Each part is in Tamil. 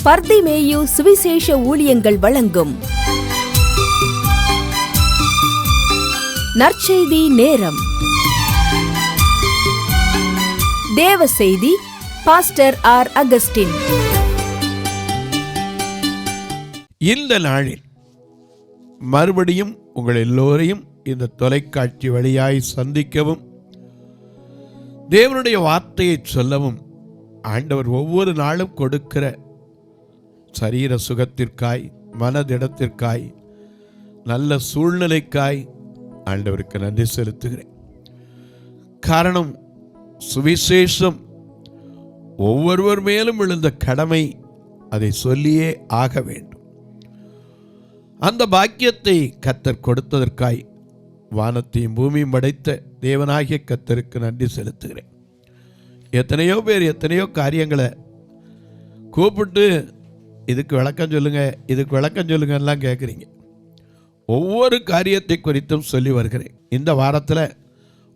பர்திமேயு சுவிசேஷ ஊழியங்கள் வழங்கும் நற்செய்தி நேரம். தேவ செய்தி பாஸ்டர் ஆர். அகஸ்டின். இந்த நாளில் மறுபடியும் உங்கள் எல்லோரையும் இந்த தொலைக்காட்சி வழியாய் சந்திக்கவும், தேவனுடைய வார்த்தையை சொல்லவும், ஆண்டவர் ஒவ்வொரு நாளும் கொடுக்கிற சரீர சுகத்திற்காய், மனதிடத்திற்காய், நல்ல சூழ்நிலைக்காய் ஆண்டவருக்கு நன்றி செலுத்துகிறேன். காரணம், சுவிசேஷம் ஒவ்வொருவர் மேலும் விழுந்த கடமை, அதை சொல்லியே ஆக வேண்டும். அந்த பாக்கியத்தை கர்த்தர் கொடுத்ததற்காய் வானத்தையும் பூமியும் படைத்த தேவனாகிய கர்த்தருக்கு நன்றி செலுத்துகிறேன். எத்தனையோ பேர் எத்தனையோ காரியங்களை கூப்பிட்டு இதுக்கு விளக்கம் சொல்லுங்க, இதுக்கு விளக்கம் சொல்லுங்கலாம் கேட்குறீங்க. ஒவ்வொரு காரியத்தை குறித்தும் சொல்லி வருகிறேன். இந்த வாரத்தில்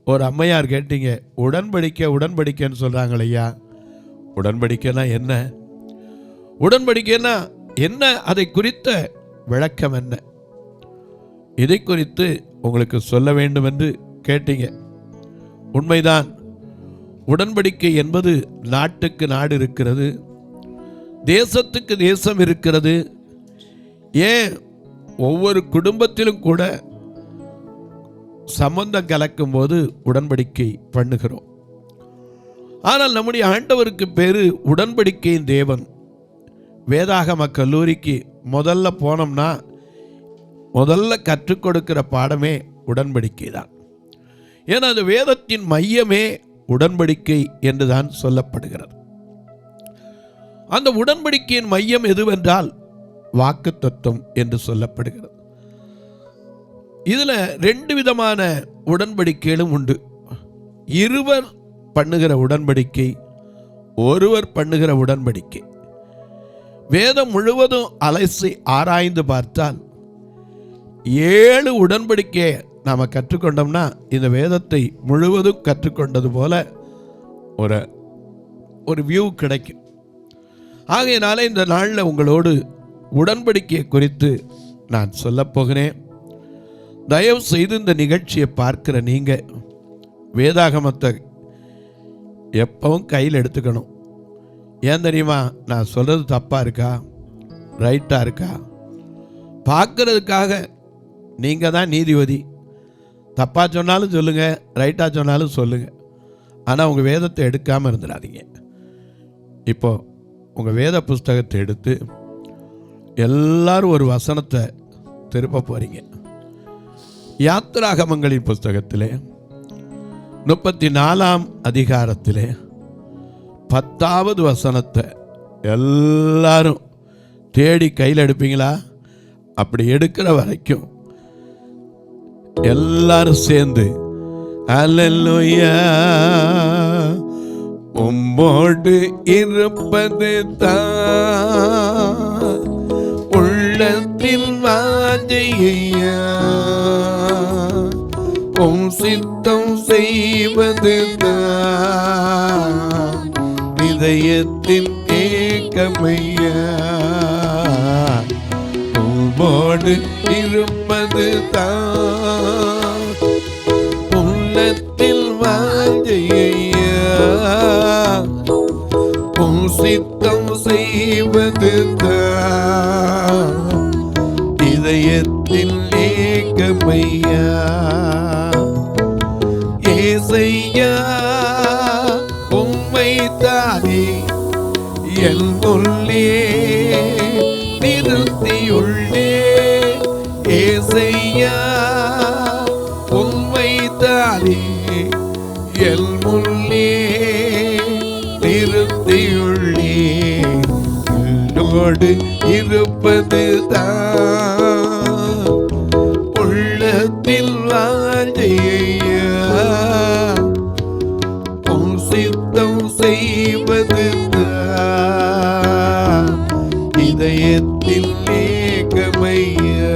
ஒரு அம்மையார் கேட்டீங்க, உடன்படிக்கைன்னு சொல்கிறாங்க ஐயா, உடன்படிக்கைன்னா என்ன, உடன்படிக்கைன்னா என்ன, அதை குறித்த விளக்கம் என்ன, இதை குறித்து உங்களுக்கு சொல்ல வேண்டும் என்று கேட்டீங்க. உண்மைதான், உடன்படிக்கை என்பது நாட்டுக்கு நாடு இருக்கிறது, தேசத்துக்கு தேசம் இருக்கிறது, ஏன் ஒவ்வொரு குடும்பத்திலும் கூட சம்பந்தம் கலக்கும் போது உடன்படிக்கை பண்ணுகிறோம். ஆனால் நம்முடைய ஆண்டவருக்கு பேரு உடன்படிக்கையின் தேவன். வேதாகம கல்லூரிக்கு முதல்ல போனோம்னா முதல்ல கற்றுக் கொடுக்கிற பாடமே உடன்படிக்கை தான். ஏன்னா அது வேதத்தின் மையமே உடன்படிக்கை என்றுதான் சொல்லப்படுகிறது. அந்த உடன்படிக்கையின் மையம் எதுவென்றால் வாக்குத்தத்தம் என்று சொல்லப்படுகிறது. இதில் 2 விதமான உடன்படிக்கைகளும் உண்டு. இருவர் பண்ணுகிற உடன்படிக்கை, ஒருவர் பண்ணுகிற உடன்படிக்கை. வேதம் முழுவதும் அலசி ஆராய்ந்து பார்த்தால் 7 உடன்படிக்கையை நாம் கற்றுக்கொண்டோம்னா இந்த வேதத்தை முழுவதும் கற்றுக்கொண்டது போல ஒரு வியூ கிடைக்கும். ஆகையினால இந்த நாளில் உங்களோடு உடன்படிக்கையை குறித்து நான் சொல்லப்போகிறேன். தயவு செய்து இந்த நிகழ்ச்சியை பார்க்கிற நீங்கள் வேதாகமத்தை எப்பவும் கையில் எடுத்துக்கணும். ஏன் தெரியுமா, நான் சொல்கிறது தப்பாக இருக்கா ரைட்டாக இருக்கா பார்க்கறதுக்காக நீங்கள் தான் நீதிபதி. தப்பாக சொன்னாலும் சொல்லுங்கள், ரைட்டாக சொன்னாலும் சொல்லுங்கள். ஆனால் உங்கள் வேதத்தை எடுக்காமல் இருந்துடாதீங்க. இப்போது உங்கள் வேத புஸ்தகத்தை எடுத்து எல்லாரும் ஒரு வசனத்தை திருப்ப போகிறீங்க. யாத்திராகமங்களின் புஸ்தகத்திலே 34ஆம் அதிகாரத்திலே 10வது வசனத்தை எல்லாரும் தேடி கையில் எடுப்பீங்களா? அப்படி எடுக்கிற வரைக்கும் எல்லாரும் சேர்ந்து அல்லேலூயா உம்மோடு இருப்பது தான் உள்ளத்தில் வாஞ்சையா, உம் சித்தம் செய்வது தான் இதயத்தின் ஏக்கமையா, உம்மோடு இருப்பது தான் உள்ளத்தில் வாஞ்சையா, உம் சித்தம் செய்வது தான் இதயத்தில் ஏக்கமையா. ஏசையா உம்மை தானே என் உள்ளே நிறுத்தியுள்ளே, ஏசையா உம்மை தானே என் உள்ளே நிறுத்தியுள்ளே, என்னோடு இருப்பது தான் உள்ளத்தில் வாஞ்சையா, உம் சித்தம் செய்வது தான் இதயத்தில் ஏக்கமையா.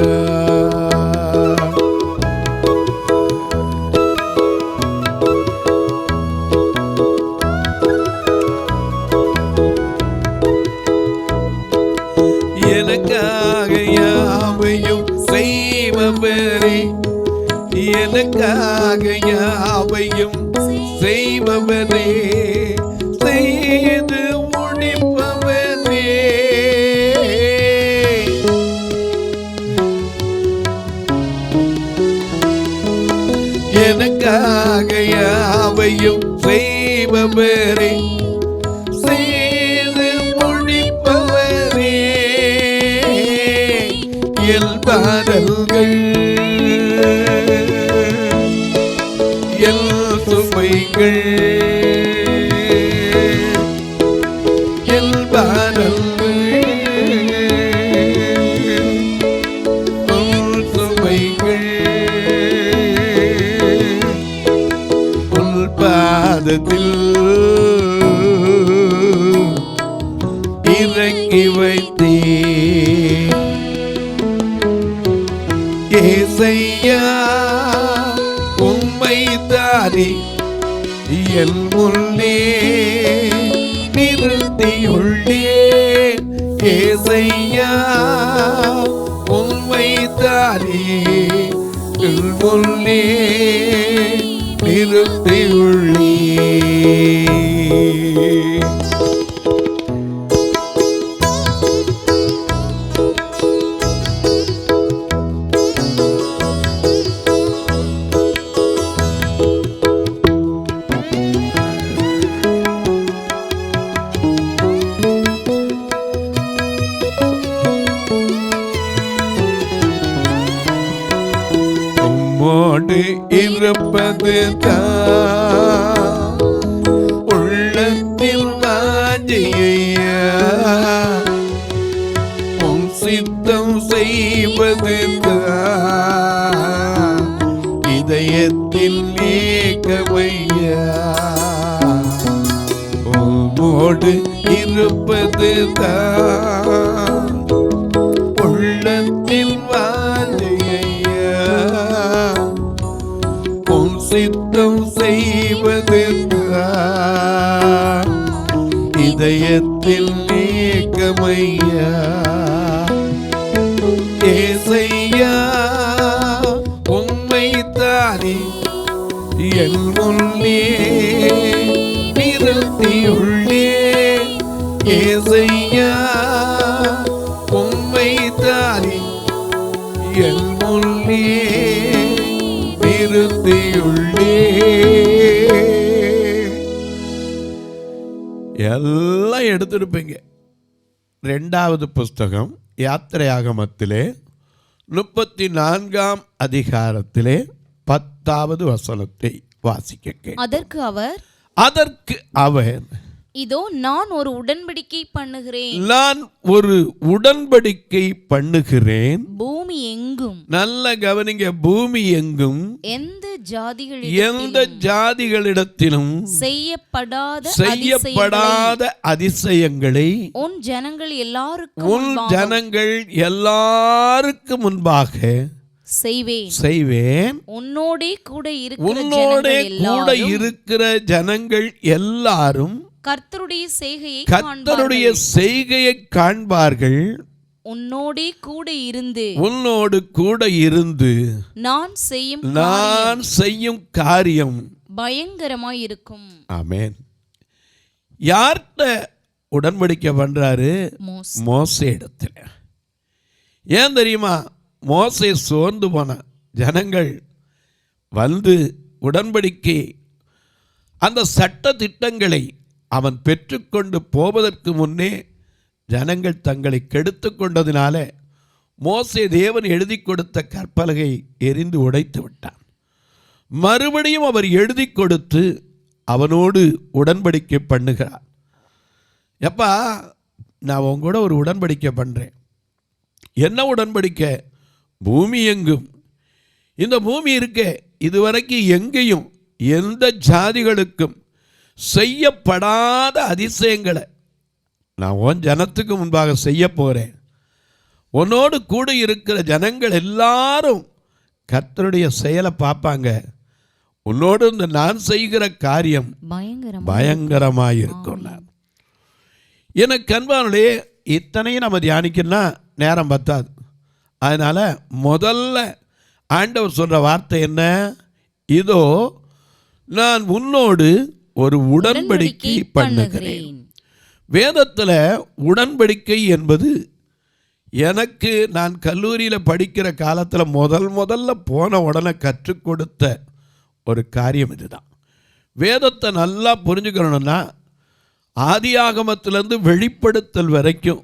செய்பவரே, செய்து முடிப்பவரே. எனக்காக யாவையும் செய்பவரே, செய்து முடிப்பவரே. என் பாடல்கள், என் சுமைகள், என் பாடல்கள், உன் சுமைகள் உன் பாதத்தில் இறக்கி வைத்தேன். ஏசையா உம்மை தாரி என் முன்னே நிறுத்தியுள்ளேன். ஏசையா உம்மை தாரி என் முன்னே நிறுத்தியுள்ளேன். உம்மோடு இருப்பது தான் உள்ளத்தில் வாஞ்சையா, உம் சித்தம் செய்வது தான் இதயத்தில் ஏக்கமையா. உம்மோடு இருப்பது தான் உள்ளத்தில் வாஞ்சையா, உம் சித்தம் செய்வது தான் இதயத்தில் ஏக்கமையா. ஏசையா உம்மை தானே என் முன்னே நிறுத்தியுள்ளேன். ஏசையா உம்மை தானே என் முன்னே நிறுத்தியுள்ளேன். எல்லாம் எடுத்திருப்பீங்க. 2வது புஸ்தகம் யாத்திரையாகமத்திலே 34ஆம் அதிகாரத்திலே 10வது வசனத்தை வாசிக்க கேட்கிறேன். அதற்கு அவர் இதோ நான் ஒரு உடன்படிக்கை பண்ணுகிறேன், நான் ஒரு உடன்படிக்கை பண்ணுகிறேன். பூமி எங்கும், நல்ல கவனிங்க, பூமி எங்கும் எந்த ஜாதிகளிடத்திலும் செய்யப்படாத அதிசயங்களை உன் ஜனங்கள் எல்லாருக்கும் முன்பாக செய்வேன். உன்னோடே கூட இருக்கிற ஜனங்கள் எல்லாரும் கர்த்தருடைய செய்கையை காண்பார்கள். உன்னோடு கூட இருந்து நான் செய்யும் காரியம் பயங்கரமாயிருக்கும். ஆமென். யார்கிட்ட உடன்படிக்கை பண்றாரு? மோசே இடத்துல. ஏன் தெரியுமா? மோசே சோர்ந்து போன ஜனங்கள் வந்து உடன்படிக்கை அந்த சட்ட திட்டங்களை அவன் பெற்றுக்கொண்டு போவதற்கு முன்னே ஜனங்கள் தங்களை கெடுத்து கொண்டதினால மோசே தேவன் எழுதி கொடுத்த கற்பலகை எரிந்து உடைத்து விட்டான். மறுபடியும் அவர் எழுதி கொடுத்து அவனோடு உடன்படிக்கை பண்ணுகிறார். எப்பா, நான் உங்களோட ஒரு உடன்படிக்கை பண்ணுறேன். என்ன உடன்படிக்கை? பூமி எங்கும், இந்த பூமி இருக்க இதுவரைக்கும் எங்கேயும் எந்த ஜாதிகளுக்கும் செய்யப்படாத அதிசயங்களை நான் உன் ஜனத்துக்கு முன்பாக செய்ய போகிறேன். உன்னோடு கூட இருக்கிற ஜனங்கள் எல்லாரும் கர்த்தருடைய செயலை பார்ப்பாங்க. உன்னோடு இந்த நான் செய்கிற காரியம் பயங்கரமாயிருக்கும். எனக்கு அன்பானே, இத்தனையும் நம்ம தியானிக்கணும்னா நேரம் பத்தாது. அதனால் முதல்ல ஆண்டவர் சொல்கிற வார்த்தை என்ன? இதோ நான் உன்னோடு ஒரு உடன்படிக்கை பண்ணுகிறேன். வேதத்தில் உடன்படிக்கை என்பது எனக்கு நான் கல்லூரியில் படிக்கிற காலத்தில் முதல்ல போன உடனே கற்றுக் கொடுத்த ஒரு காரியம் இதுதான். வேதத்தை நல்லா புரிஞ்சுக்கணும்னா ஆதியாகமத்திலிருந்து வெளிப்படுத்தல் வரைக்கும்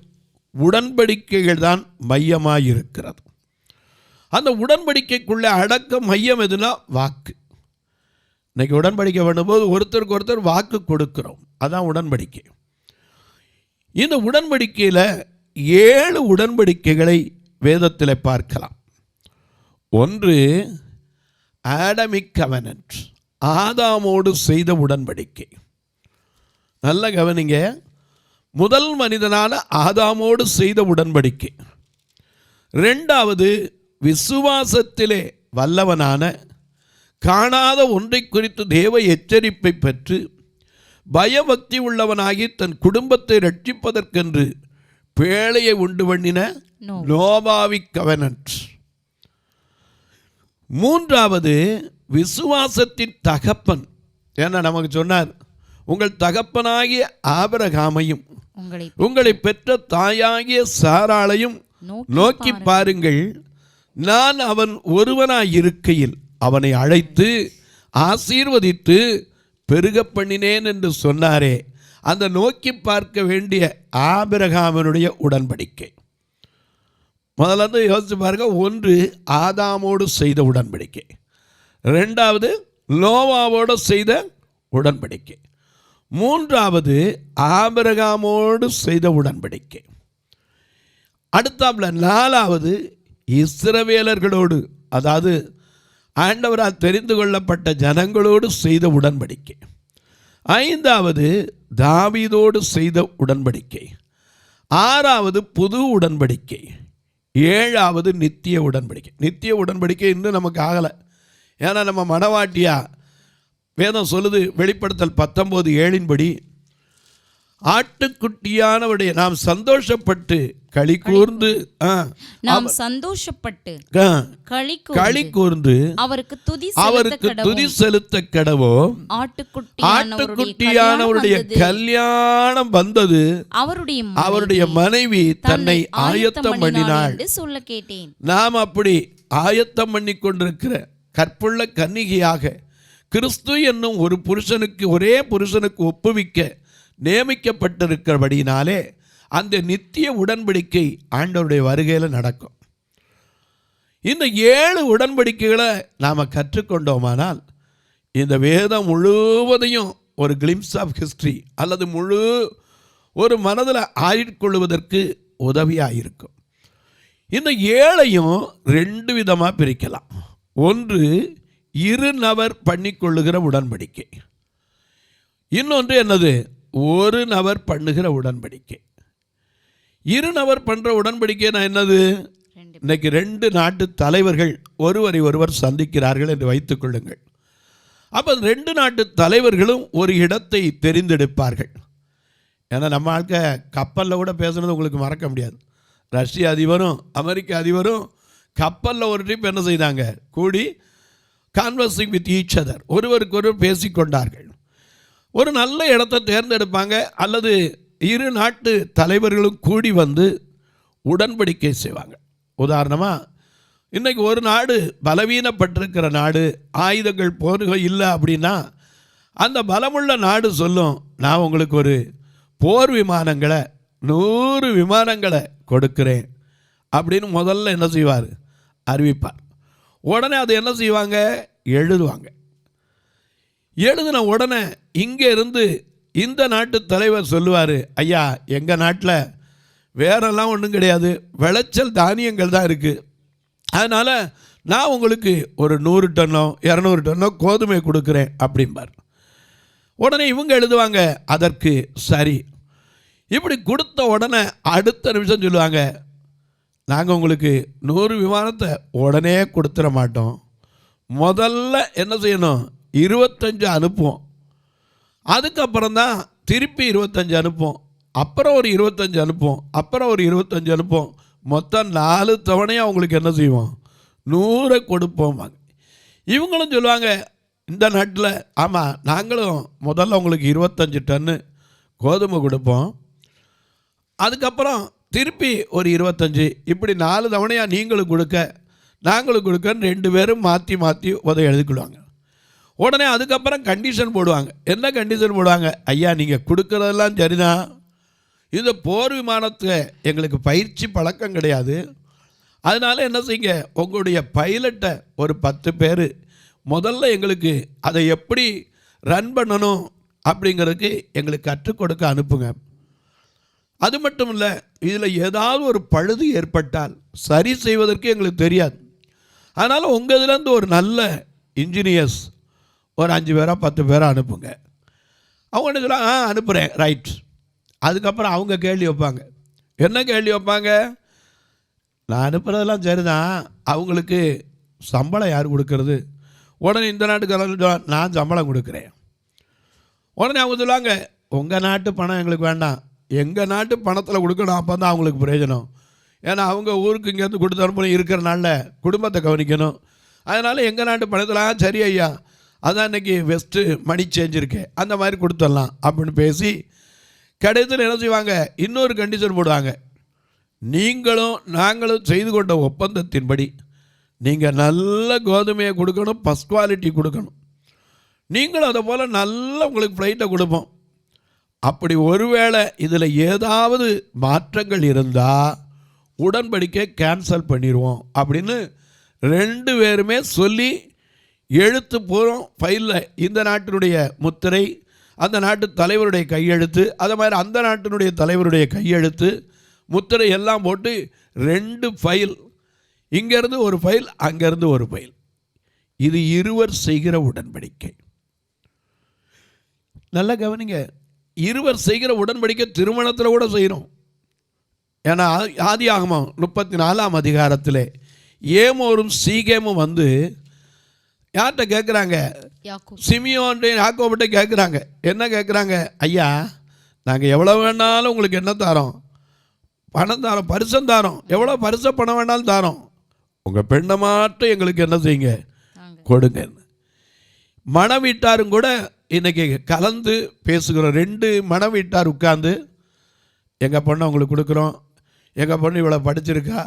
உடன்படிக்கைகள் தான் மையமாக இருக்கிறது. அந்த உடன்படிக்கைக்குள்ளே அடக்க மையம் எதுனா வாக்கு. இன்னைக்கு உடன்படிக்கை பண்ணும்போது ஒருத்தருக்கு ஒருத்தர் வாக்கு கொடுக்கிறோம், அதான் உடன்படிக்கை. இந்த உடன்படிக்கையில் 7 உடன்படிக்கைகளை வேதத்தில் பார்க்கலாம். ஒன்று ஆடமிக் கவனன்ட், ஆதாமோடு செய்த உடன்படிக்கை. நல்ல கவனிங்க, முதல் மனிதனான ஆதாமோடு செய்த உடன்படிக்கை. 2வது விசுவாசத்திலே வல்லவனான காணாத ஒன்றை குறித்து தேவ எச்சரிப்பை பெற்று பயபக்தி உள்ளவனாகி தன் குடும்பத்தை ரட்சிப்பதற்கென்று பேழையை உண்டு பண்ணின நோவாவிக் கவனன்ட். 3வது விசுவாசத்தின் தகப்பன். ஏன்னா நமக்கு சொன்னார், உங்கள் தகப்பனாகிய ஆபிரகாமையும் உங்களை பெற்ற தாயாகிய சாராளையும் நோக்கி பாருங்கள், நான் அவன் ஒருவனாயிருக்கையில் அவனை அழைத்து ஆசீர்வதித்து பெருக பண்ணினேன் என்று சொன்னாரே, அந்த நோக்கி பார்க்க வேண்டிய ஆபிரகாமனுடைய உடன்படிக்கை. முதல்ல யோசிச்சு பாருங்க. 1 ஆதாமோடு செய்த உடன்படிக்கை, 2வது நோவாவோடு செய்த உடன்படிக்கை, 3வது ஆபிரகாமோடு செய்த உடன்படிக்கை. அடுத்தாப்புல 4வது இஸ்ரவேலர்களோடு, அதாவது ஆண்டவரால் தெரிந்து கொள்ளப்பட்ட ஜனங்களோடு செய்த உடன்படிக்கை. 5வது தாவீதோடு செய்த உடன்படிக்கை. 6வது புது உடன்படிக்கை. 7வது நித்திய உடன்படிக்கை. நித்திய உடன்படிக்கை இன்னும் நமக்கு ஆகலை. ஏன்னா நம்ம மனவாட்டியா வேதம் சொல்லுது, வெளிப்படுத்தல் 19:7 ஆட்டுக்குட்டியானவருடைய நாம் சந்தோஷப்பட்டு களி கூர்ந்து களி கூர்ந்து அவருக்கு துதி செலுத்த கடவோம். ஆட்டுக்குட்டியானவருடைய கல்யாணம் வந்தது, அவருடைய மனைவி தன்னை ஆயத்தம் பண்ணினாள். சொல்ல கேட்டேன். நாம் அப்படி ஆயத்தம் பண்ணி கொண்டிருக்கிற கற்புள்ள கன்னிகையாக கிறிஸ்து என்னும் ஒரு புருஷனுக்கு, ஒரே புருஷனுக்கு ஒப்புவிக்க நியமிக்கப்பட்டிருக்கிறபடினாலே அந்த நித்திய உடன்படிக்கை ஆண்டவருடைய வருகையில் நடக்கும். இந்த 7 உடன்படிக்கைகளை நாம் கற்றுக்கொண்டோமானால் இந்த வேதம் முழுவதையும் ஒரு கிளிம்ஸ் ஆஃப் ஹிஸ்ட்ரி அல்லது முழு ஒரு மனதில் ஆயிற்கொள்வதற்கு உதவியாக இருக்கும். இந்த 7ஐயும் 2 விதமாக பிரிக்கலாம். ஒன்று இருநபர் பண்ணிக்கொள்ளுகிற உடன்படிக்கை, இன்னொன்று என்னது, ஒரு நபர் பண்ணுகிற உடன்படிக்கை. இருநபர் பண்ணுற உடன்படிக்கைனா என்னது? இன்னைக்கு 2 நாட்டு தலைவர்கள் ஒருவரை ஒருவர் சந்திக்கிறார்கள் என்று வைத்துக் கொள்ளுங்கள். அப்போ 2 நாட்டு தலைவர்களும் ஒரு இடத்தை தெரிந்தெடுப்பார்கள். ஏன்னா நம்ம ஆட்க கப்பலில் கூட பேசுனது உங்களுக்கு மறக்க முடியாது. ரஷ்ய அதிபரும் அமெரிக்க அதிபரும் கப்பலில் ஒரு ட்ரிப் என்ன செய்தாங்க, கூடி கான்வர்சிங் வித் ஈச் அதர், ஒருவருக்கு ஒருவர் பேசிக்கொண்டார்கள். ஒரு நல்ல இடத்தை தேர்ந்தெடுப்பாங்க, அல்லது 2 நாட்டு தலைவர்களும் கூடி வந்து உடன்படிக்கை செய்வாங்க. உதாரணமாக இன்றைக்கி ஒரு நாடு பலவீனப்பட்டிருக்கிற நாடு, ஆயுதங்கள் போர்கள் இல்லை அப்படின்னா அந்த பலமுள்ள நாடு சொல்லும், நான் உங்களுக்கு ஒரு போர் விமானங்களை 100 விமானங்களை கொடுக்கிறேன் அப்படின்னு முதல்ல என்ன செய்வார், அறிவிப்பார். உடனே அது என்ன செய்வாங்க, எழுதுவாங்க. எழுதின உடனே இங்கே இருந்து இந்த நாட்டு தலைவர் சொல்லுவார், ஐயா எங்கள் நாட்டில் வேறெல்லாம் ஒன்றும் கிடையாது, விளைச்சல் தானியங்கள் தான் இருக்குது, அதனால் நான் உங்களுக்கு ஒரு 100 டன்னோ 200 டன்னோ கோதுமை கொடுக்குறேன் அப்படிம்பார். உடனே இவங்க எழுதுவாங்க, அதற்கு சரி. இப்படி கொடுத்த உடனே அடுத்த நிமிஷம் சொல்லுவாங்க, நாங்கள் உங்களுக்கு 100 விமானத்தை உடனே கொடுத்துட மாட்டோம், முதல்ல என்ன செய்யணும், 25 அனுப்புவோம், அதுக்கப்புறம் தான் திருப்பி 25 அனுப்புவோம், அப்புறம் ஒரு 25 அனுப்புவோம், அப்புறம் ஒரு 25 அனுப்புவோம், மொத்தம் 4 தவணையாக அவங்களுக்கு என்ன செய்வோம், 100 கொடுப்போம். இவங்களும் சொல்லுவாங்க, இந்த நாட்டில் ஆமாம் நாங்களும் முதல்ல உங்களுக்கு 25 டன்னு கோதுமை கொடுப்போம், அதுக்கப்புறம் திருப்பி ஒரு 25, இப்படி 4 தவணையாக நீங்களும் கொடுக்க நாங்களும் கொடுக்கன்னு 2 பேரும் மாற்றி மாற்றி எழுதிக்கிடுவாங்க. உடனே அதுக்கப்புறம் கண்டிஷன் போடுவாங்க. என்ன கண்டிஷன் போடுவாங்க? ஐயா நீங்கள் கொடுக்குறதெல்லாம் சரிதான், இந்த போர் விமானத்தை எங்களுக்கு பயிற்சி பழக்கம் கிடையாது, அதனால் என்ன செய்யுங்க, உங்களுடைய பைலட்டை ஒரு 10 பேர் முதல்ல எங்களுக்கு அதை எப்படி ரன் பண்ணணும் அப்படிங்கிறதுக்கு எங்களுக்கு கற்றுக் கொடுக்க அனுப்புங்க. அது மட்டும் இல்லை, இதில் ஏதாவது ஒரு பழுது ஏற்பட்டால் சரி செய்வதற்கு எங்களுக்கு தெரியாது, அதனால் உங்கள் இதுலேருந்து ஒரு நல்ல இன்ஜினியர்ஸ் ஒரு 5 பேரோ 10 பேரோ அனுப்புங்க. அவங்க என்ன சொல்லுவாங்க, அனுப்புகிறேன், ரைட். அதுக்கப்புறம் அவங்க கேள்வி வைப்பாங்க. என்ன கேள்வி வைப்பாங்க? நான் அனுப்புகிறதெல்லாம் சரிதான், அவங்களுக்கு சம்பளம் யார் கொடுக்கறது? உடனே இந்த நாட்டுக்காரங்க நான் சம்பளம் கொடுக்குறேன். உடனே அவங்க சொல்லுவாங்க, உங்கள் நாட்டு பணம் எங்களுக்கு வேண்டாம், எங்கள் நாட்டு பணத்தில் கொடுக்கணும், அப்போ தான் அவங்களுக்கு பிரயோஜனம். ஏன்னா அவங்க ஊருக்கு இங்கேருந்து கொடுத்து அனுப்பணும், இருக்கிற நாளில் குடும்பத்தை கவனிக்கணும், அதனால் எங்கள் நாட்டு பணத்தில் சரி ஐயா, அதான் இன்றைக்கி வெஸ்ட்டு மணி சேஞ்ச் இருக்கேன், அந்த மாதிரி கொடுத்துடலாம் அப்படின்னு பேசி கடைசியில் என்ன செய்வாங்க, இன்னொரு கண்டிஷன் போடுவாங்க. நீங்களும் நாங்களும் செய்து கொண்ட ஒப்பந்தத்தின்படி நீங்கள் நல்ல கோதுமையை கொடுக்கணும், ஃபஸ்ட் குவாலிட்டி கொடுக்கணும், நீங்களும் அதை போல் நல்ல உங்களுக்கு ஃப்ளைட்டை கொடுப்போம். அப்படி ஒருவேளை இதில் ஏதாவது மாற்றங்கள் இருந்தால் உடன்படிக்கை கேன்சல் பண்ணிடுவோம் அப்படின்னு 2 பேருமே சொல்லி எழுத்து பூர்வம் ஃபைலில் இந்த நாட்டினுடைய முத்திரை, அந்த நாட்டு தலைவருடைய கையெழுத்து, அது மாதிரி அந்த நாட்டினுடைய தலைவருடைய கையெழுத்து, முத்திரை எல்லாம் போட்டு 2 ஃபைல், இங்கேருந்து ஒரு ஃபைல், அங்கேருந்து ஒரு ஃபைல். இது இருவர் செய்கிற உடன்படிக்கை. நல்லா கவனிங்க, இருவர் செய்கிற உடன்படிக்கை திருமணத்தில் கூட செய்கிறோம். ஏன்னா ஆதியாகமம் 34ஆம் அதிகாரத்தில் ஏமோரும் சீகேமும் வந்து யார்கிட்ட கேட்குறாங்க? சிமியோன்ட்டு யாக்கோபிட்ட கேட்குறாங்க. என்ன கேட்குறாங்க? ஐயா நாங்கள் எவ்வளோ வேணாலும் உங்களுக்கு என்ன தாரோம்? பணம் தாரோம், பரிசம் தாரோம், எவ்வளோ பரிச பணம் வேணாலும் தாரோம், உங்கள் பெண்ணை மாட்டும் எங்களுக்கு என்ன செய்யுங்க, கொடுங்க. மணவீட்டாரும் கூட இன்றைக்கி கலந்து பேசுகிறோம். 2 மணவீட்டார் உட்கார்ந்து எங்கள் பொண்ணை உங்களுக்கு கொடுக்குறோம், எங்கள் பொண்ணு இவ்வளோ படிச்சிருக்கா,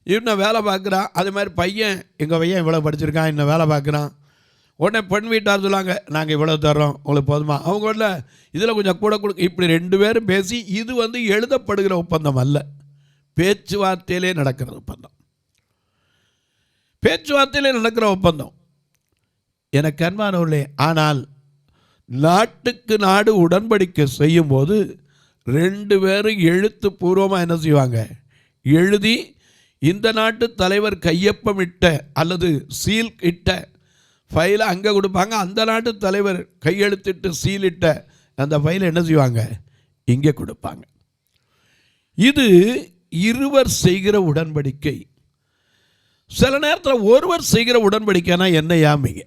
இன்னும் வேலை பார்க்குறான், அது மாதிரி பையன் எங்கள் பையன் இவ்வளோ படிச்சிருக்கான், இன்னும் வேலை பார்க்குறான். உடனே பெண் வீட்டார் சொல்லுவாங்க, நாங்கள் இவ்வளோ தர்றோம், உங்களுக்கு போதுமா? அவங்க இல்லை இதில் கொஞ்சம் கூட கொடுக்க. இப்படி 2 பேரும் பேசி, இது வந்து எழுதப்படுகிற ஒப்பந்தம் அல்ல, பேச்சுவார்த்தையிலே நடக்கிற ஒப்பந்தம். பேச்சுவார்த்தையிலே நடக்கிற ஒப்பந்தம். எனக்கு அன்பானவர்களே, ஆனால் நாட்டுக்கு நாடு உடன்படிக்கை செய்யும்போது 2 பேரும் எழுத்து பூர்வமாக என்ன செய்வாங்க, எழுதி இந்த நாட்டு தலைவர் கையொப்பமிட்ட அல்லது சீல் இட்ட ஃபைலை அங்கே கொடுப்பாங்க, அந்த நாட்டு தலைவர் கையெழுத்திட்டு சீலிட்ட அந்த ஃபைலை என்ன செய்வாங்க, இங்கே கொடுப்பாங்க. இது இருவர் செய்கிற உடன்படிக்கை. சில நேரத்தில் ஒருவர் செய்கிற உடன்படிக்கைனா என்ன யாமிங்க?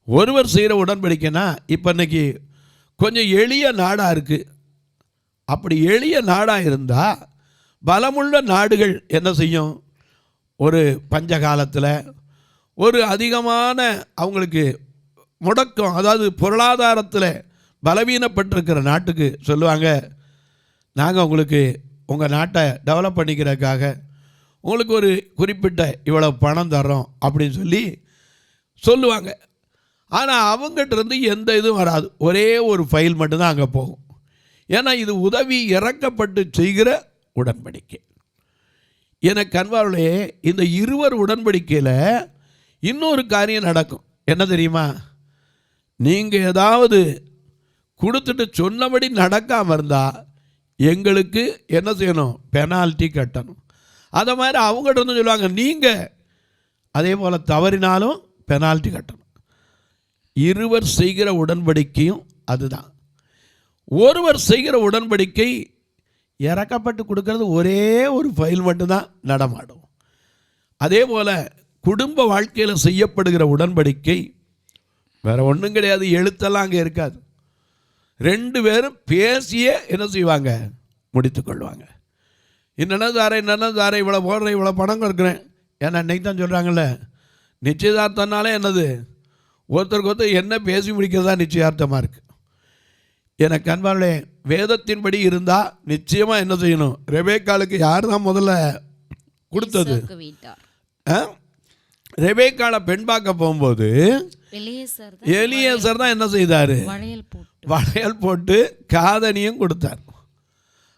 ஒருவர் செய்கிற உடன்படிக்கைனா இப்போ இன்றைக்கி கொஞ்சம் எளிய நாடாக இருக்குது. அப்படி எளிய நாடாக இருந்தால் பலமுள்ள நாடுகள் என்ன செய்யும், ஒரு பஞ்ச காலத்தில் ஒரு அதிகமான அவங்களுக்கு முடக்கம், அதாவது பொருளாதாரத்தில் பலவீனப்பட்டிருக்கிற நாட்டுக்கு சொல்லுவாங்க, நாங்கள் உங்களுக்கு உங்கள் நாட்டை டெவலப் பண்ணிக்கிறதுக்காக உங்களுக்கு ஒரு குறிப்பிட்ட இவ்வளோ பணம் தர்றோம் அப்படின்னு சொல்லுவாங்க. ஆனால் அவங்ககிட்டருந்து எந்த இதுவும் வராது, ஒரே ஒரு ஃபைல் மட்டும்தான் அங்கே போகும். ஏன்னா இது உதவி இறக்கப்பட்டு செய்கிற உடன்படிக்கை. எனக்கு அன்பார்களே, இந்த இருவர் உடன்படிக்கையில் இன்னொரு காரியம் நடக்கும். என்ன தெரியுமா? நீங்கள் ஏதாவது கொடுத்துட்டு சொன்னபடி நடக்காமல் இருந்தால் எங்களுக்கு என்ன செய்யணும், பெனால்ட்டி கட்டணும். அதை மாதிரி அவங்ககிட்ட வந்து சொல்லுவாங்க, நீங்கள் அதே போல் தவறினாலும் பெனால்ட்டி கட்டணும். இருவர் செய்கிற உடன்படிக்கையும் அதுதான். ஒருவர் செய்கிற உடன்படிக்கை இறக்கப்பட்டு கொடுக்கறது ஒரே ஒரு ஃபைல் மட்டும்தான் நடமாடும். அதே போல் குடும்ப வாழ்க்கையில் செய்யப்படுகிற உடன்படிக்கை வேறு ஒன்றும் கிடையாது, எழுத்தெல்லாம் அங்கே இருக்காது. 2 பேரும் பேசியே என்ன செய்வாங்க, முடித்து கொள்வாங்க. என்னென்ன தாரேன், இவ்வளோ போடுறேன், இவ்வளோ பணம் கொடுக்குறேன். ஏன்னா அன்றைக்கி தான் சொல்கிறாங்கல்ல, நிச்சயதார்த்தம்னாலே என்னது, ஒருத்தருக்கு ஒருத்தர் என்ன பேசி முடிக்கிறதா நிச்சயார்த்தமாக இருக்குது. எனக்கு அன்பாலே வேதத்தின்படி இருந்தால் நிச்சயமாக என்ன செய்யணும்? ரெபேக்காளுக்கு யார் தான் முதல்ல கொடுத்தது? ஈசாக்கு வீட்டார். ரெபேக்காளை பெண் பார்க்க போகும்போது எலியேசர் தான் என்ன செய்தார்? வளையல் போட்டு காதணியும் கொடுத்தார்.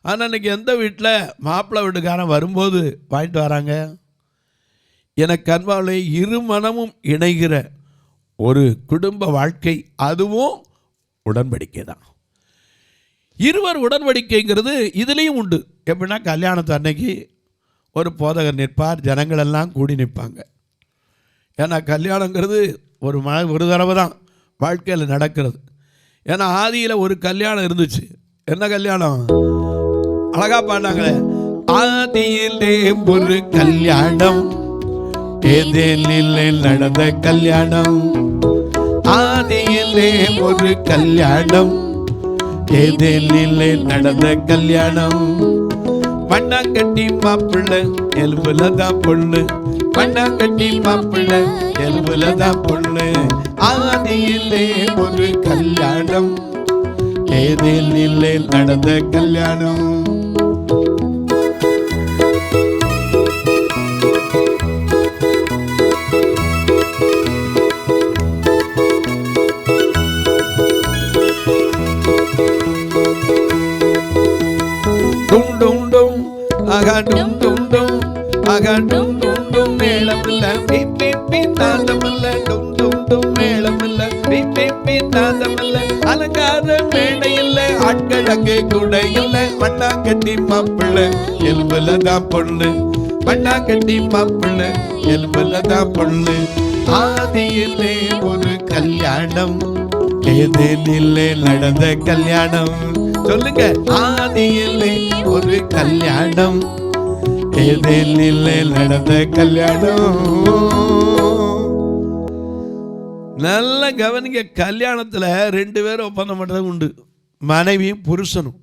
ஆனால் இன்னைக்கு எந்த வீட்டில் மாப்பிள்ளை வீட்டுக்காரன் வரும்போது வாங்கிட்டு வராங்க? எனக்கு அன்பாலே இருமனமும் இணைகிற ஒரு குடும்ப வாழ்க்கை, அதுவும் உடன்படிக்கை தான். இருவர் உடன்படிக்கைங்கிறது இதுலேயும் உண்டு. எப்படின்னா கல்யாணத்து அன்னைக்கு ஒரு போதகர் நிற்பார், ஜனங்களெல்லாம் கூடி நிற்பாங்க. ஏன்னா கல்யாணங்கிறது ஒரு தடவை தான் வாழ்க்கையில் நடக்கிறது. ஏன்னா ஆதியில் ஒரு கல்யாணம் இருந்துச்சு. என்ன கல்யாணம்? அழகா பாடினாங்களே, ஆதியிலே ஒரு கல்யாணம், ஏதேனிலே நடந்த கல்யாணம். ஆதியிலே ஒரு கல்யாணம், ஏதேனிலே நடந்த கல்யாணம். மண்ணாங்கட்டி மாப்பிள்ளை எலும்புல தான் பொண்ணு, மண்ணாங்கட்டி மாப்பிள்ளை எலும்புல தான் பொண்ணு. ஆதியிலே ஒரு கல்யாணம், ஏதேனிலே நடந்த கல்யாணம். டும் டும் டும் அகடும் டும் டும் மேளமில்ல பிப்பி நாதமில்ல டும் டும் டும் மேளமில்ல பிப்பி நாதமில்ல அலங்கார மேடை இல்ல ஆட்கள் அங்கே கூட இல்ல. மண்ணாங்கட்டி மாப்பிள்ளை எலும்புல தான் பொண்ணு, மண்ணாங்கட்டி மாப்பிள்ளை எலும்புல தான் பொண்ணு. ஆதியிலே ஒரு கல்யாணம், ஏதேனிலே நடந்த கல்யாணம். சொல்லுங்க, ஆதியிலே ஒரு கல்யாணம், ஏதேனிலே நடந்த கல்யாணம். நல்ல கவனிங்க, கல்யாணத்தில் 2 பேரும் ஒப்பந்தம் பண்ணுறது உண்டு. மனைவியும் புருஷனும்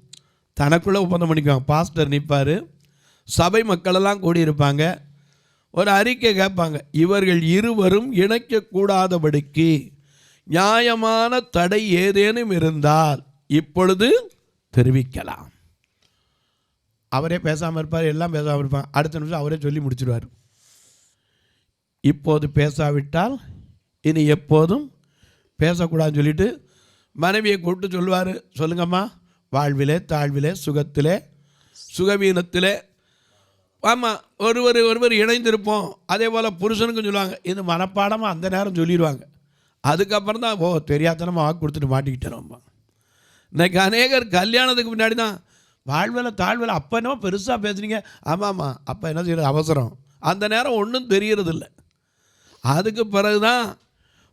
தனக்குள்ளே ஒப்பந்தம் பண்ணிக்குவாங்க. பாஸ்டர் நிற்பார், சபை மக்களெல்லாம் கூடியிருப்பாங்க, ஒரு அறிக்கை கேட்பாங்க. இவர்கள் இருவரும் இணைக்கக்கூடாதபடிக்கு நியாயமான தடை ஏதேனும் இருந்தால் இப்பொழுது தெரிவிக்கலாம். அவரே பேசாமல் இருப்பார், எல்லாம் பேசாமல் இருப்பாங்க. அடுத்த நிமிஷம் அவரே சொல்லி முடிச்சிடுவார். இப்போது பேசாவிட்டால் இனி எப்போதும் பேசக்கூடாதுன்னு சொல்லிட்டு மனைவியை கூப்பிட்டு சொல்லுவார், சொல்லுங்கம்மா, வாழ்விலே தாழ்விலே சுகத்திலே சுகவீனத்திலே ஆமாம் ஒருவர் இணைந்திருப்போம். அதே போல் புருஷனுக்கும் சொல்லுவாங்க. இது மனப்பாடமாக அந்த நேரம் சொல்லிடுவாங்க. அதுக்கப்புறம் தான் தெரியாதனமாக வாக்கு கொடுத்துட்டு மாட்டிக்கிட்டோம்மா. இன்னைக்கு அநேகர் கல்யாணத்துக்கு முன்னாடி தான் வாழ்வில் தாழ்வில் அப்போ என்னமோ பெருசாக பேசுனீங்க. ஆமாம்மா, அப்போ என்ன செய்யறது, அவசரம். அந்த நேரம் ஒன்றும் தெரியறதில்லை. அதுக்கு பிறகு தான்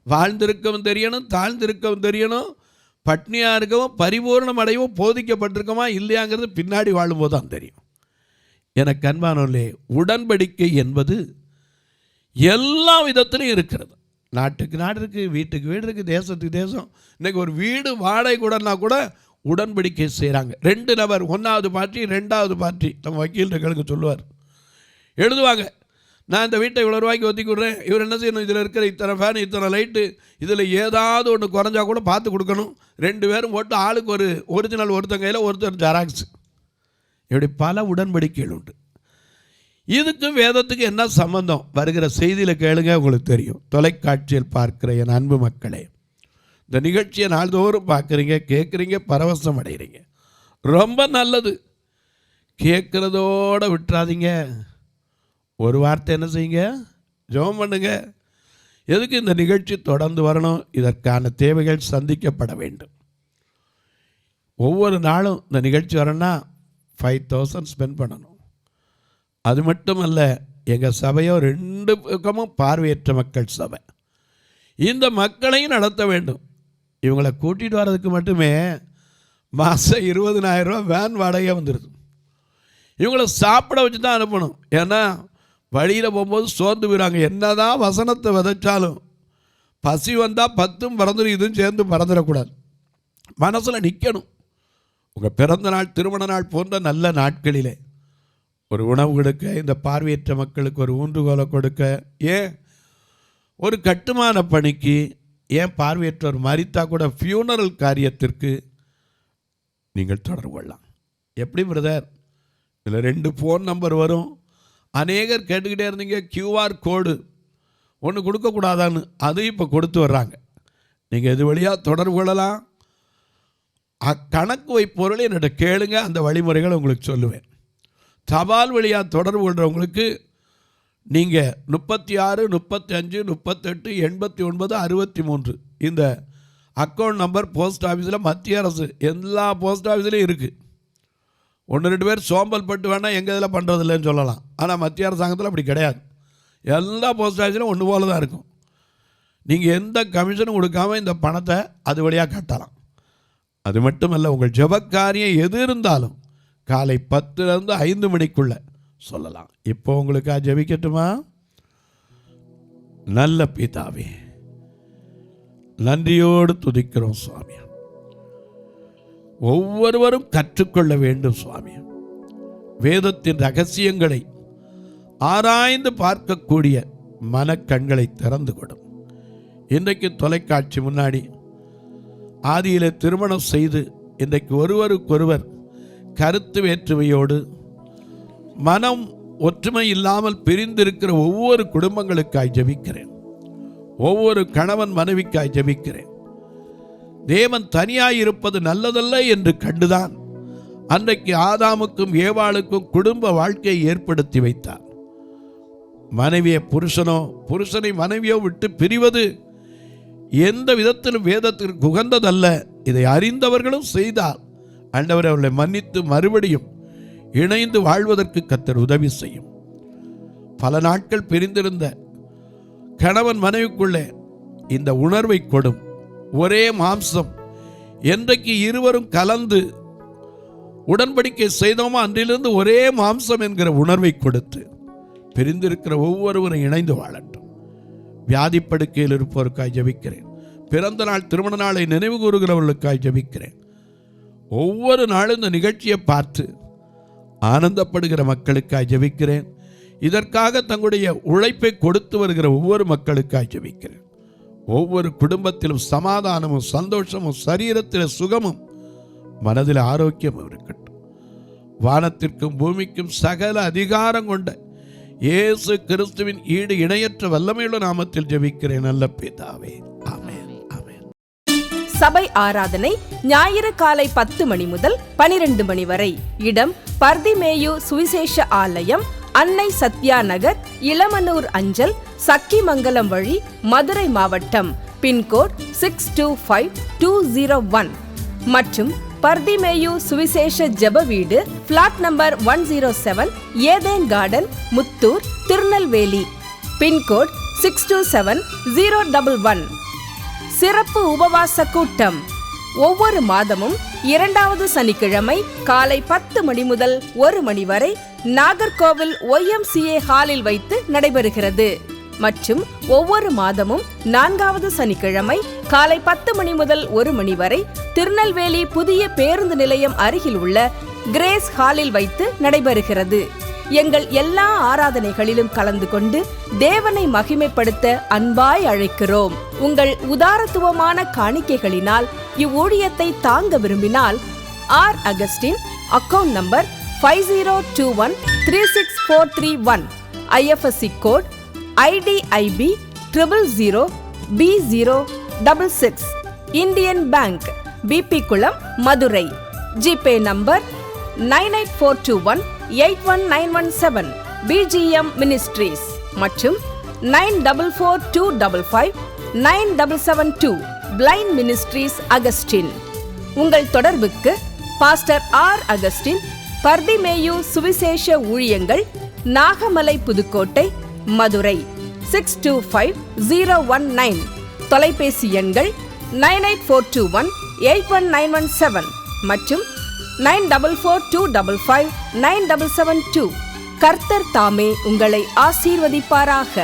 வாழ்ந்திருக்கவும் தெரியணும், தாழ்ந்திருக்கவும் தெரியணும், பட்னியாக இருக்கவும் பரிபூர்ணம் அடையவும் போதிக்கப்பட்டிருக்கோமா இல்லையாங்கிறது பின்னாடி வாழும்போது தான் தெரியும். எனக்கு அன்பானவர்களே, உடன்படிக்கை என்பது எல்லா விதத்திலும் இருக்கிறது. நாட்டுக்கு நாடு இருக்குது, வீட்டுக்கு வீடு இருக்குது, தேசத்துக்கு தேசம். இன்றைக்கி ஒரு வீடு வாடகை கூடனா கூட உடன்படிக்கை செய்கிறாங்க. 2 நபர், 1வது பார்ட்டி 2வது பார்ட்டி. நம்ம வக்கீல்களுக்கு சொல்லுவார், எழுதுவாங்க, நான் இந்த வீட்டை இவ்வளோ ரூபாய்க்கு ஒதுக்கி விட்றேன், இவர் என்ன செய்யணும், இதில் இருக்கிற இத்தனை ஃபேன் இத்தனை லைட்டு, இதில் ஏதாவது ஒன்று குறைஞ்சா கூட பார்த்து கொடுக்கணும். 2 பேரும் போட்டு ஆளுக்கு ஒரு ஒரிஜினல், ஒருத்தன் கையில் ஒருத்தர் ஜெராக்ஸ். இப்படி பல உடன்படிக்கைகள் உண்டு. இதுக்கும் வேதத்துக்கு என்ன சம்பந்தம்? வருகிற செய்தியில் கேளுங்க, உங்களுக்கு தெரியும். தொலைக்காட்சியில் பார்க்குற என் அன்பு மக்களே, இந்த நிகழ்ச்சியை நாள்தோறும் பார்க்குறீங்க, கேட்குறீங்க, பரவசம் அடைகிறீங்க. ரொம்ப நல்லது. கேட்குறதோடு விட்டுறாதீங்க. ஒரு வார்த்தை என்ன செய்யுங்க, ஜெபம் பண்ணுங்க. எதுக்கு இந்த நிகழ்ச்சி தொடர்ந்து வரணும்? இதற்கான தேவைகள் சந்திக்கப்பட வேண்டும். ஒவ்வொரு நாளும் இந்த நிகழ்ச்சி வரணும்னா 5000 ஸ்பெண்ட் பண்ணணும். அது மட்டும் அல்ல, எங்கள் சபையோ 2 பக்கமும் பார்வையற்ற மக்கள் சபை. இந்த மக்களையும் நடத்த வேண்டும். இவங்களை கூட்டிகிட்டு வர்றதுக்கு மட்டுமே மாதம் 20,000 ரூபா வேன் வாடகை வந்துடுது. இவங்களை சாப்பிட வச்சு தான் அனுப்பணும். ஏன்னா வழியில் போகும்போது சோர்ந்து போயிடுவாங்க. என்ன தான் வசனத்தை விதைச்சாலும் பசி வந்தால் 10ம் பறந்துடும், இதுவும் சேர்ந்து பறந்துடக்கூடாது. மனசில் நிற்கணும். உங்கள் பிறந்த நாள், திருமண நாள் போன்ற நல்ல நாட்களிலே ஒரு உணவு கொடுக்க, இந்த பார்வையற்ற மக்களுக்கு ஒரு ஊன்றுகோலை கொடுக்க, ஏன் ஒரு கட்டுமான பணிக்கு ஏன் பார்வையற்றவர் மரித்தா கூட ஃபியூனரல் காரியத்திற்கு நீங்கள் தொடர்பு கொள்ளலாம். எப்படி பிரதர்? இதில் 2 ஃபோன் நம்பர் வரும். அநேகர் கேட்டுக்கிட்டே இருந்தீங்க QR கோடு ஒன்று கொடுக்கக்கூடாதான்னு, அது இப்போ கொடுத்து வர்றாங்க. நீங்கள் இது வழியாக தொடர்பு கொள்ளலாம். கணக்கு வைப்பொருள் என்னிட்ட கேளுங்க, அந்த வழிமுறைகளை உங்களுக்கு சொல்லுவேன். தபால் வழியாக தொடர்பு கொள்கிறவங்களுக்கு நீங்கள் 36 35 38 89 63 இந்த அக்கௌண்ட் நம்பர் போஸ்ட் ஆஃபீஸில் மத்திய அரசு எல்லா போஸ்ட் ஆஃபீஸ்லேயும் இருக்குது. 1-2 பேர் சோம்பல் பட்டு வேணால் எங்கள் இதில் பண்ணுறதில்லைன்னு சொல்லலாம். ஆனால் மத்திய அரசாங்கத்தில் அப்படி கிடையாது. எல்லா போஸ்ட் ஆஃபீஸிலும் ஒன்று போல தான் இருக்கும். நீங்கள் எந்த கமிஷனும் கொடுக்காமல் இந்த பணத்தை அது வழியாக கட்டலாம். அது மட்டுமல்ல, உங்கள் ஜெபக்காரியம் எது இருந்தாலும் காலை 10லேருந்து 5 மணிக்குள்ளே சொல்லலாம். இப்போ உங்களுக்காக ஜெபிக்கட்டுமா? நல்ல பிதாவே, நன்றியோடு துதிக்கிறோம் சுவாமி. ஒவ்வொருவரும் கற்றுக்கொள்ள வேண்டும் சுவாமி. வேதத்தின் ரகசியங்களை ஆராய்ந்து பார்க்கக்கூடிய மனக்கண்களை திறந்து கொடும். இன்றைக்கு தொலைக்காட்சி முன்னாடி ஆதியில் திருமணம் செய்து இன்றைக்கு ஒருவருக்கொருவர் கருத்து வேற்றுமையோடு மனம் ஒற்றுமை இல்லாமல் பிரிந்திருக்கிற ஒவ்வொரு குடும்பங்களுக்காய் ஜெபிக்கிறேன். ஒவ்வொரு கணவன் மனைவிக்காய் ஜெபிக்கிறேன். தேவன் தனியாயிருப்பது நல்லதல்ல என்று கண்டுதான் அன்றைக்கு ஆதாமுக்கும் ஏவாளுக்கும் குடும்ப வாழ்க்கையை ஏற்படுத்தி வைத்தார். மனைவியை புருஷனோ புருஷனை மனைவியோ விட்டு பிரிவது எந்த விதத்திலும் வேதத்திற்கு உகந்ததல்ல. இதை அறிந்தவர்களும் செய்தால் ஆண்டவர் அவர்களை மன்னித்து மறுபடியும் இணைந்து வாழ்வதற்கு கர்த்தர் உதவி செய்யும். பல நாட்கள் பிரிந்திருந்த கணவன் மனைவிக்குள்ளே இந்த உணர்வை கொடும். ஒரே மாம்சம் என்றைக்கு இருவரும் கலந்து உடன்படிக்கை செய்தோமோ அன்றிலிருந்து ஒரே மாம்சம் என்கிற உணர்வை கொடுத்து பிரிந்திருக்கிற ஒவ்வொருவரும் இணைந்து வாழட்டும். வியாதிப்படுக்கையில் இருப்பவருக்காய் ஜெபிக்கிறேன். பிறந்த நாள் திருமண நாளை நினைவு கூறுகிறவர்களுக்காய் ஜெபிக்கிறேன். ஒவ்வொரு நாளும் இந்த நிகழ்ச்சியை பார்த்து ஆனந்தப்படுகிற மக்களுக்காய் ஜெபிக்கிறேன். இதற்காக தங்களுடைய உழைப்பை கொடுத்து வருகிற ஒவ்வொரு மக்களுக்காய் ஜெபிக்கிறேன். ஒவ்வொரு குடும்பத்திலும் சமாதானமும் சந்தோஷமும் சரீரத்தில் சுகமும் மனதில் ஆரோக்கியமும் இருக்கட்டும். வானத்திற்கும் பூமிக்கும் சகல அதிகாரம் கொண்ட இயேசு கிறிஸ்துவின் ஈடு இணையற்ற வல்லமையுள்ள நாமத்தில் ஜெபிக்கிறேன் நல்ல பிதாவே, ஆமென், ஆமென். சபை ஆராதனை ஞாயிறு காலை 10 மணி முதல் 12 மணி வரை. இடம் பர்திமேயு சுவிசேஷ ஆலயம், அன்னை சத்யா நகர், இளமனூர் அஞ்சல், சக்கிமங்கலம் வழி, மதுரை மாவட்டம். பின்கோட் 625201 மற்றும் பர்திமேயு சுவிசேஷ ஜெப வீடு, flat number 107, Eden garden, Muthur, Tirunelveli. Pincode 627011. சிறப்பு உபவாச கூட்டம் ஒவ்வொரு மாதமும் 2வது சனிக்கிழமை காலை 10 மணி முதல் 1 மணி வரை நாகர்கோவில் YMCA ஹாலில் வைத்து நடைபெறுகிறது. மற்றும் ஒவ்வொரு மாதமும் 4வது சனிக்கிழமை காலை 10 மணி முதல் 1 மணி வரை திருநெல்வேலி புதிய பேருந்து நிலையம் அருகில் உள்ள கிரேஸ் ஹாலில் வைத்து நடைபெறுகிறது. எங்கள் எல்லா ஆராதனைகளிலும் கலந்து கொண்டு தேவனை மகிமைப்படுத்த அன்பாய் அழைக்கிறோம். உங்கள் உதாரத்துவமான காணிக்கைகளினால் இவ்வூழியத்தை தாங்க விரும்பினால் R Augustine, account number 5021364331, IFSC code IDIB 000B066, Indian bank, BP Kulam, Madurai. GPay number 9842181917, BGM ministries மற்றும் 9442559772, பிளைண்ட் மினிஸ்ட்ரீஸ் அகஸ்டின். உங்கள் தொடர்புக்கு பாஸ்டர் ஆர் அகஸ்டின், பர்திமேயு சுவிசேஷ ஊழியங்கள், நாகமலை, புதுக்கோட்டை, மதுரை 625019. தொலைபேசி எண்கள் 9842181917 மற்றும் 9442559772. கர்த்தர் தாமே உங்களை ஆசீர்வதிப்பாராக.